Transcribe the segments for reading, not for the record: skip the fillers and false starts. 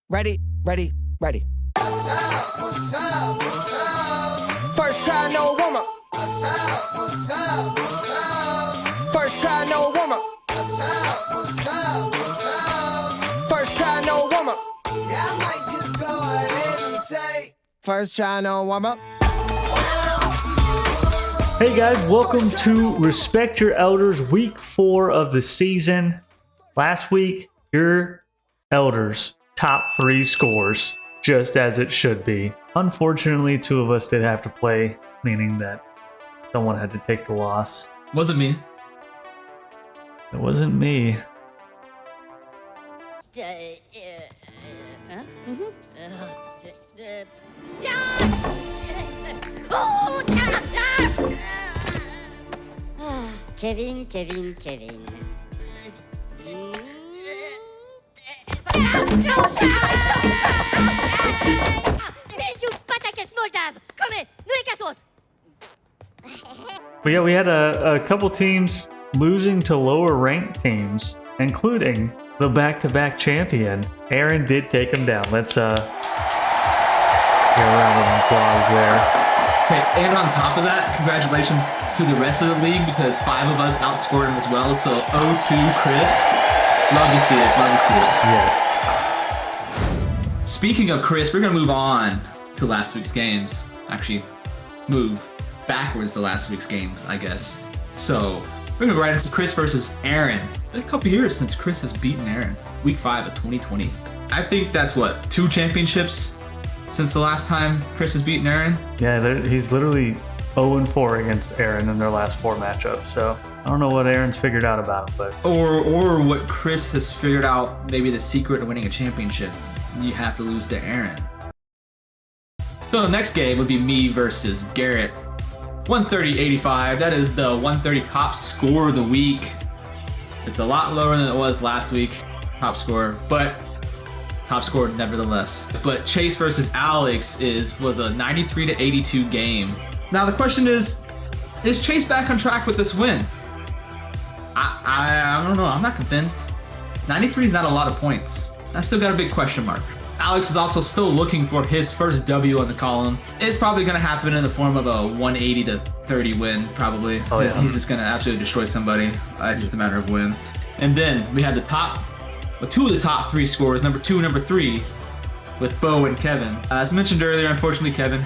Ready, ready, ready. What's up? What's up? What's up? First try, no warm-up. What's up? What's up? What's up? First try, no warm-up. What's up? What's up? What's up? First try, no warm-up. Yeah, I might just go ahead and say, First try, no warm-up. Hey guys, welcome to Respect Your Elders, week 4 of the season. Last week, your elders top 3 scores, just as it should be. Unfortunately, 2 of us did have to play, meaning that someone had to take the loss. Wasn't me. It wasn't me. Kevin. Mesmo pataques moldas! Come, no le casos! But yeah, we had a couple teams losing to lower ranked teams, including the back-to-back champion. Aaron did take him down. Let's give a round of applause there. Okay, and on top of that, congratulations to the rest of the league because 5 of us outscored him as well. So 0-2, Chris. Love to see it. Love to see it. Yes. Speaking of Chris, we're gonna move on to last week's games. Actually, move backwards to last week's games, I guess. So we're gonna go right into Chris versus Aaron. It's been a couple years since Chris has beaten Aaron. Week 5 of 2020. I think that's what, 2 championships since the last time Chris has beaten Aaron. Yeah, he's literally 0-4 against Aaron in their last 4 matchups. So I don't know what Aaron's figured out about him, but Or what Chris has figured out, maybe the secret to winning a championship. You have to lose to Aaron. So the next game would be me versus Garrett. 130-85. That is the 130 top score of the week. It's a lot lower than it was last week, top score, but top score nevertheless. But Chase versus Alex was a 93-82 game. Now the question is Chase back on track with this win? I don't know. I'm not convinced. 93 is not a lot of points. I still got a big question mark. Alex is also still looking for his first W on the column. It's probably going to happen in the form of a 180-30 win, probably. Oh, yeah. He's just going to absolutely destroy somebody. It's just a matter of when. And then we had 2 of the top 3 scores, number 2 and number 3, with Bo and Kevin. As mentioned earlier, unfortunately, Kevin,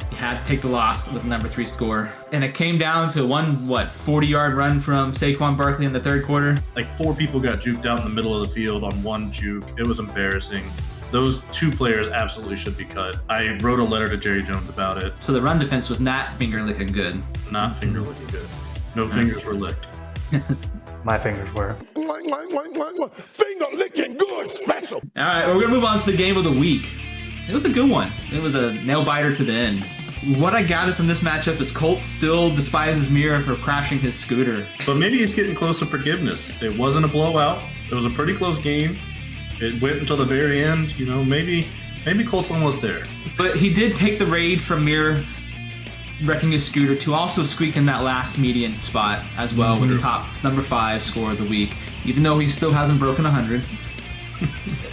he had to take the loss with the number 3 score. And it came down to 40-yard run from Saquon Barkley in the 3rd quarter. Like 4 people got juked out in the middle of the field on one juke. It was embarrassing. Those 2 players absolutely should be cut. I wrote a letter to Jerry Jones about it. So the run defense was not finger licking good. Not finger licking good. No fingers were licked. my fingers were. Finger licking good special. All right, we're gonna move on to the game of the week. It was a good one. It was a nail biter to the end. What I gathered from this matchup is Colt still despises Mira for crashing his scooter. But maybe he's getting close to forgiveness. It wasn't a blowout. It was a pretty close game. It went until the very end. You know, maybe Colt's almost there. But he did take the raid from Mir wrecking his scooter to also squeak in that last median spot as well with the top number 5 score of the week. Even though he still hasn't broken 100,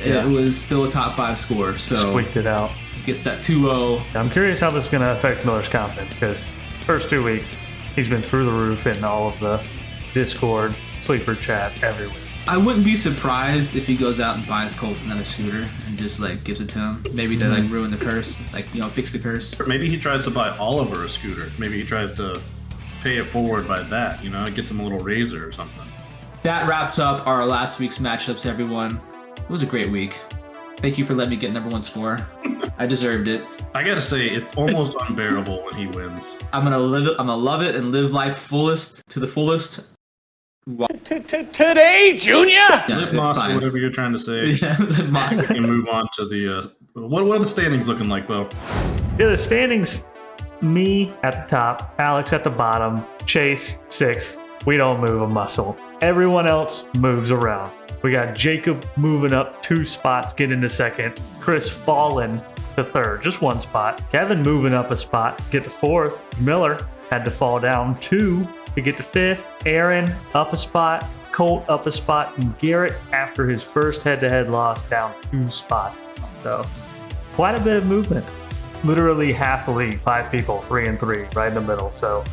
Yeah. it was still a top 5 score. So Squeaked it out. gets that 2-0. I'm curious how this is going to affect Miller's confidence, because first 2 weeks, he's been through the roof in all of the Discord, sleeper chat, everywhere. I wouldn't be surprised if he goes out and buys Colt another scooter and just gives it to him. Maybe to ruin the curse, fix the curse. Or maybe he tries to buy Oliver a scooter. Maybe he tries to pay it forward by that. You know, it gets him a little razor or something. That wraps up our last week's matchups, everyone. It was a great week. Thank you for letting me get number 1 score. I deserved it. I gotta say, it's almost unbearable when he wins. I'm gonna love it and live life to the fullest. Today, Junior. Yeah, Lip it's Moss or fine. whatever you're trying to say. Yeah, Lip Moss. We can move on to the what are the standings looking like, Bo? Yeah, the standings, me at the top, Alex at the bottom, Chase 6th. We don't move a muscle. Everyone else moves around. We got Jacob moving up 2 spots, getting to 2nd. Chris falling to 3rd, just 1 spot. Kevin moving up a spot, get to 4th. Miller had to fall down 2 to get to 5th. Aaron up a spot. Colt up a spot, and Garrett, after his first head-to-head loss, down 2 spots. So quite a bit of movement. Literally half the league, 5 people, 3 and 3, right in the middle. So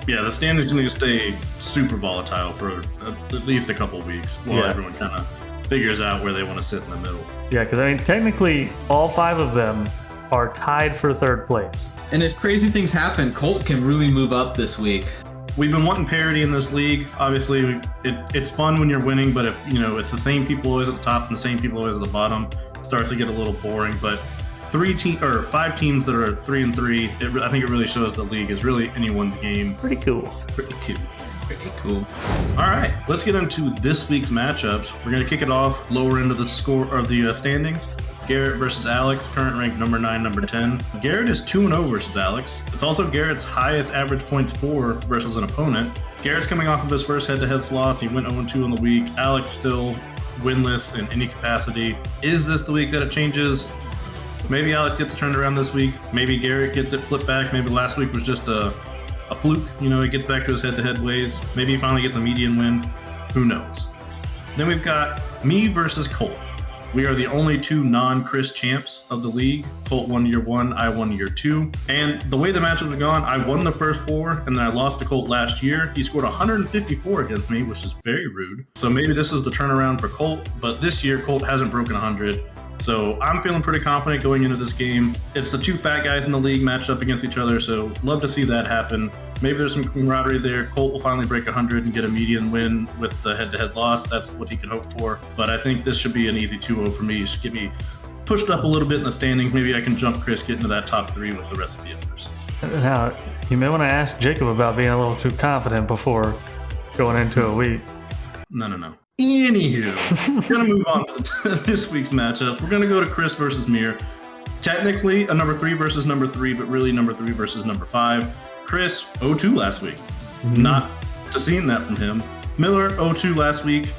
Yeah, the standings going to stay super volatile for at least a couple weeks while everyone kind of figures out where they want to sit in the middle. yeah, because I mean, technically, all 5 of them are tied for 3rd place. And if crazy things happen, Colt can really move up this week. We've been wanting parity in this league. Obviously, it's fun when you're winning, but if it's the same people always at the top and the same people always at the bottom, it starts to get a little boring. But 5 teams that are 3 and 3, I think it really shows the league is really anyone's game. Pretty cool. Pretty cute. Pretty cool. All right, let's get into this week's matchups. We're going to kick it off lower end of the score or the standings. Garrett versus Alex, current rank number 9, number 10. Garrett is 2-0 versus Alex. It's also Garrett's highest average points for versus an opponent. Garrett's coming off of his first head-to-head loss. He went 0-2 on the week. Alex still winless in any capacity. Is this the week that it changes? Maybe Alex gets it turned around this week. Maybe Garrett gets it flipped back. Maybe last week was just a fluke. He gets back to his head-to-head ways. Maybe he finally gets a median win. Who knows? Then we've got me versus Colt. We are the only 2 non-Chris champs of the league. Colt won year 1, I won year 2. And the way the matchups have gone, I won the first 4, and then I lost to Colt last year. He scored 154 against me, which is very rude. So maybe this is the turnaround for Colt, but this year Colt hasn't broken 100. So I'm feeling pretty confident going into this game. It's the 2 fat guys in the league matched up against each other, so love to see that happen. Maybe there's some camaraderie there. Colt will finally break 100 and get a median win with the head-to-head loss. That's what he can hope for. But I think this should be an easy 2-0 for me. It should get me pushed up a little bit in the standings. Maybe I can jump Chris, get into that top 3 with the rest of the others. Now, you may want to ask Jacob about being a little too confident before going into a week. No. Anywho, we're going to move on to this week's matchup. We're going to go to Chris versus Mir. Technically, a number 3 versus number 3, but really number 3 versus number 5. Chris, 0-2 last week. Not to seeing that from him. Miller, 0-2 last week.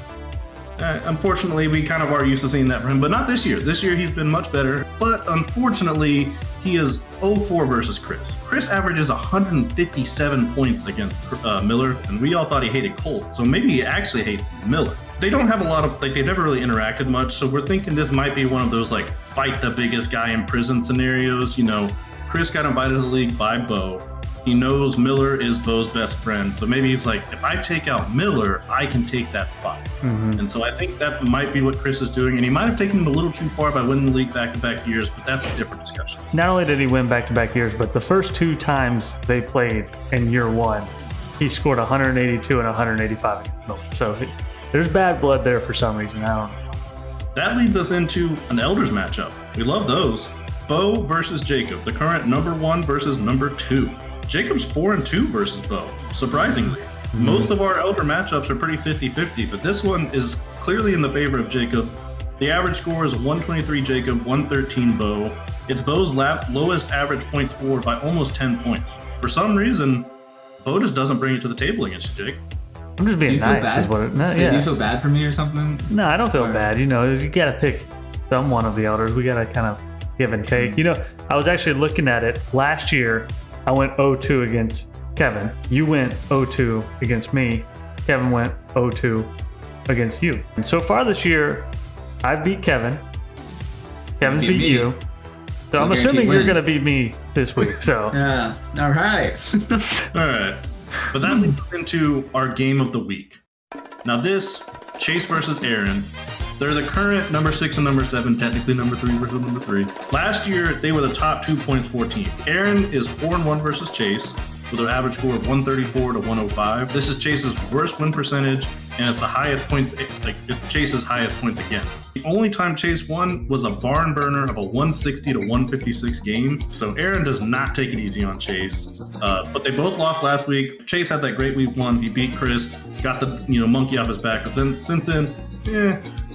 Unfortunately, we kind of are used to seeing that from him, but not this year. This year, he's been much better. But unfortunately, he is 0-4 versus Chris. Chris averages 157 points against Miller, and we all thought he hated Colt. So maybe he actually hates Miller. They don't have a lot of, they never really interacted much. So we're thinking this might be one of those, fight the biggest guy in prison scenarios. Chris got invited to the league by Bo. He knows Miller is Bo's best friend. So maybe he's like, if I take out Miller, I can take that spot. And so I think that might be what Chris is doing. And he might have taken him a little too far by winning the league back-to-back years, but that's a different discussion. Not only did he win back-to-back years, but the first 2 times they played in year 1, he scored 182 and 185 against Miller. So there's bad blood there for some reason. I don't know. That leads us into an Elders matchup. We love those. Bo versus Jacob, the current number 1 versus number 2. Jacob's 4-2 versus Bo, surprisingly. Most of our Elder matchups are pretty 50-50, but this one is clearly in the favor of Jacob. The average score is 123 Jacob, 113 Bo. It's Bo's lowest average points for by almost 10 points. For some reason, Bo just doesn't bring it to the table against you, Jake. I'm just being nice, is what it. No, Do you feel bad for me or something? No, I don't feel bad. You gotta pick one of the Elders. We gotta kind of give and take. I was actually looking at it last year. I went 0-2 against Kevin. You went 0-2 against me. Kevin went 0-2 against you. And so far this year, I've beat Kevin. Kevin's beat you. So I'm assuming you're going to beat me this week. So yeah. All right. All right. But that leads us into our game of the week. Now this, Chase versus Aaron. They're the current number 6 and number 7, technically number 3 versus number 3. Last year, they were the top 2 points for team. Aaron is 4-1 versus Chase, with an average score of 134 to 105. This is Chase's worst win percentage, and it's the highest points, it's Chase's highest points against. The only time Chase won was a barn burner of a 160 to 156 game. So Aaron does not take it easy on Chase. But they both lost last week. Chase had that great week 1. He beat Chris, got the monkey off his back. But then since then,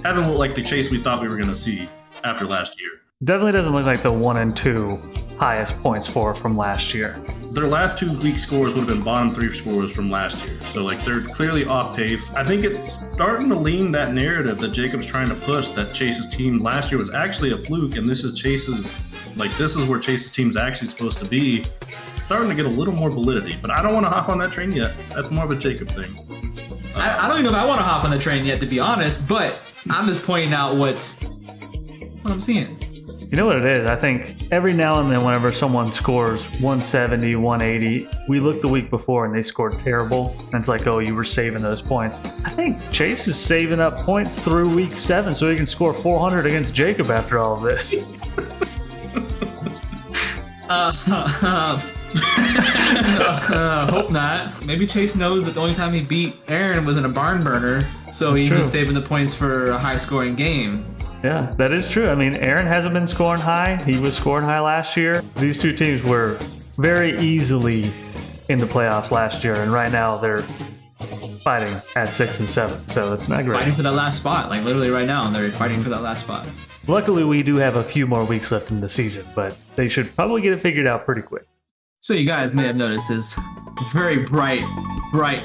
hasn't looked like the Chase we thought we were going to see after last year. Definitely doesn't look like the 1 and 2 highest points for from last year. Their last 2 week scores would have been bottom 3 scores from last year. So they're clearly off pace. I think it's starting to lean that narrative that Jacob's trying to push, that Chase's team last year was actually a fluke, and this is Chase's, this is where Chase's team's actually supposed to be. Starting to get a little more validity, but I don't want to hop on that train yet. That's more of a Jacob thing. I don't even know if I want to hop on the train yet, to be honest, but I'm just pointing out what I'm seeing. You know what it is? I think every now and then, whenever someone scores 170, 180, we look the week before and they scored terrible. And it's like, oh, you were saving those points. I think Chase is saving up points through week 7 so he can score 400 against Jacob after all of this. Hope not. Maybe Chase knows that the only time he beat Aaron was in a barn burner, so he's just saving the points for a high-scoring game. Yeah, that is true. I mean, Aaron hasn't been scoring high. He was scoring high last year. These two teams were very easily in the playoffs last year, and right now they're fighting at 6 and 7. So it's not great. Fighting for that last spot, like literally right now, and they're fighting for that last spot. Luckily, we do have a few more weeks left in the season, but they should probably get it figured out pretty quick. So you guys may have noticed this very bright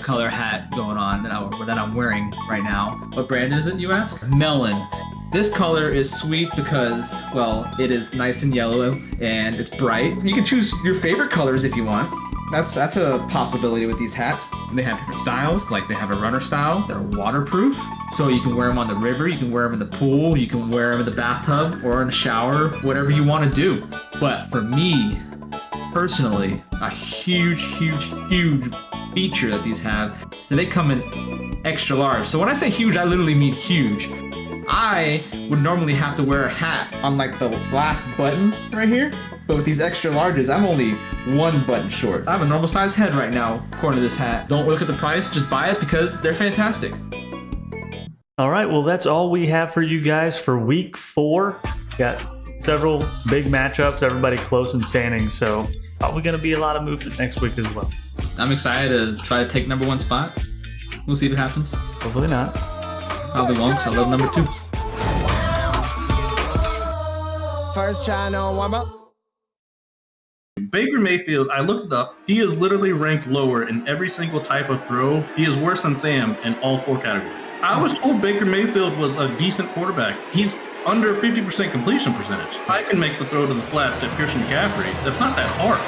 color hat going on that I'm wearing right now. What brand is it, you ask? Melon. This color is sweet because, well, it is nice and yellow and it's bright. You can choose your favorite colors if you want. That's a possibility with these hats. They have different styles, like they have a runner style. They're waterproof, so you can wear them on the river, you can wear them in the pool, you can wear them in the bathtub or in the shower, whatever you want to do. But for me, personally, a huge feature that these have, so they come in extra large. So when I say huge, I literally mean huge. I would normally have to wear a hat on like the last button right here, but with these extra larges, I'm only 1 button short. I have a normal size head right now, according to this hat. Don't look at the price, just buy it because they're fantastic. All right, well, that's all we have for you guys for week 4. Got several big matchups, everybody close in standings, so probably going to be a lot of movement next week as well. I'm excited to try to take #1 spot. We'll see if it happens. Hopefully not. Probably won't, because I love #2s. First channel warm up. Baker Mayfield, I looked it up. He is literally ranked lower in every single type of throw. He is worse than Sam in all 4 categories. I was told Baker Mayfield was a decent quarterback. He's under 50% completion percentage. I can make the throw to the flats to Christian McCaffrey. That's not that hard.